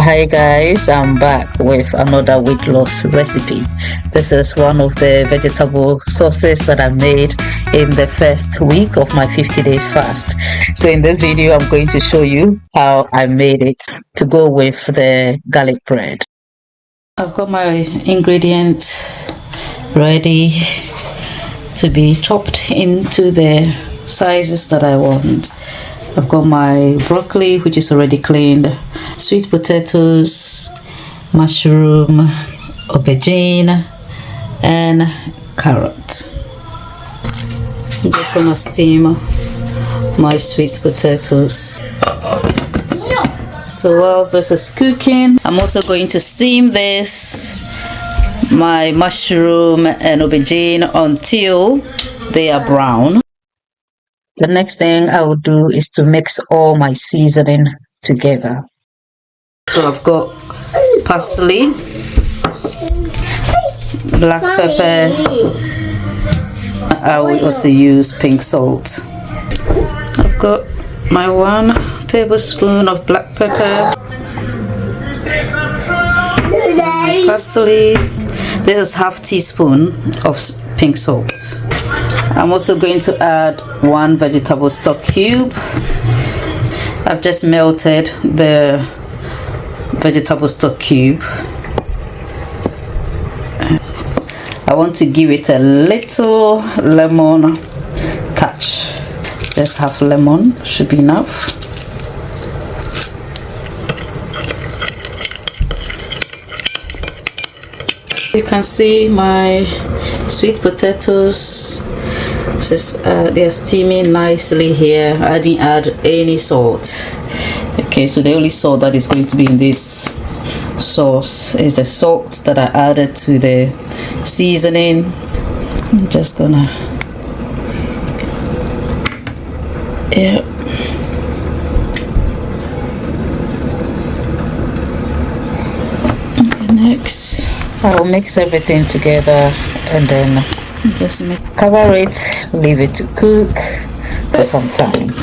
Hi guys, I'm back with another weight loss recipe. This is one of the vegetable sauces that I made in the first week of my 50 days fast. So in this video, I'm going to show you how I made it to go with the garlic bread. I've got my ingredients ready to be chopped into the sizes that I want. I've got my broccoli, which is already cleaned, sweet potatoes, mushroom, aubergine, and carrot. I'm just gonna steam my sweet potatoes. So whilst this is cooking, I'm also going to steam my mushroom and aubergine until they are brown. The next thing I will do is to mix all my seasoning together. So I've got parsley, black pepper. I will also use pink salt. I've got my 1 tablespoon of black pepper, parsley. This is half teaspoon of pink salt. I'm also going to add 1 vegetable stock cube. I've just melted the vegetable stock cube. I want to give it a little lemon touch. Just half lemon should be enough. You can see my sweet potatoes. They are steaming nicely here. I didn't add any salt. Okay, so the only salt that is going to be in this sauce is the salt that I added to the seasoning. I'm just gonna, yeah. Okay, next I will mix everything together and then just cover it, leave it to cook for some time.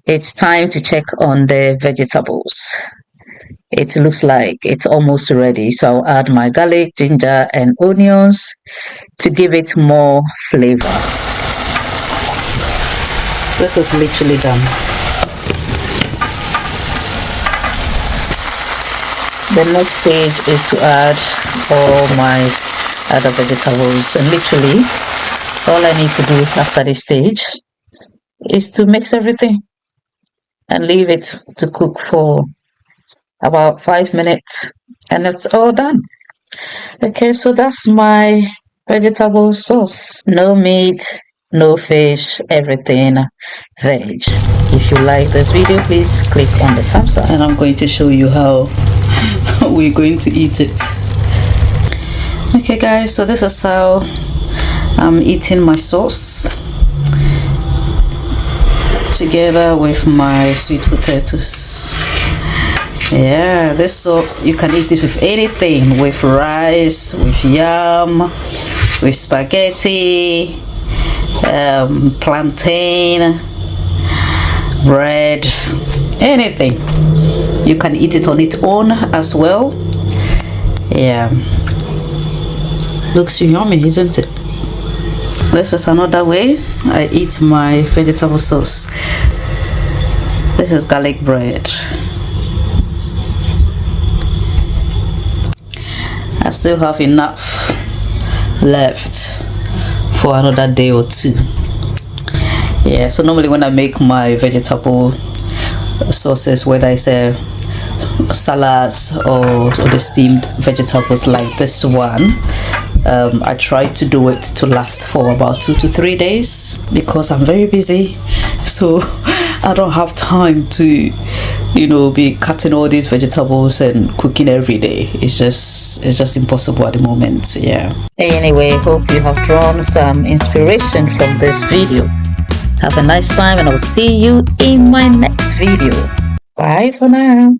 It's time to check on the vegetables. It looks like it's almost ready, so I'll add my garlic, ginger, and onions to give it more flavor. This is literally done. The next stage is to add all my other vegetables, and literally all I need to do after this stage is to mix everything and leave it to cook for about 5 minutes, and it's all done. Okay, so that's my vegetable sauce. No meat, no fish, everything veg. If you like this video, please click on the thumbs up, and I'm going to show you how we're going to eat it. Okay guys, so this is how I'm eating my sauce together with my sweet potatoes. Yeah, this sauce, you can eat it with anything, with rice, with yam, with spaghetti, plantain, bread, anything. You can eat it on its own as well. Yeah, looks yummy, isn't it? This is another way I eat my vegetable sauce. This is garlic bread. I still have enough left for another day or 2. Yeah, so normally when I make my vegetable sauces, whether it's salads or the steamed vegetables like this one, I try to do it to last for about 2 to 3 days because I'm very busy, so I don't have time to be cutting all these vegetables and cooking every day. It's just impossible at the moment. Yeah, anyway, hope you have drawn some inspiration from this video. Have a nice time, and I'll see you in my next video. Bye for now.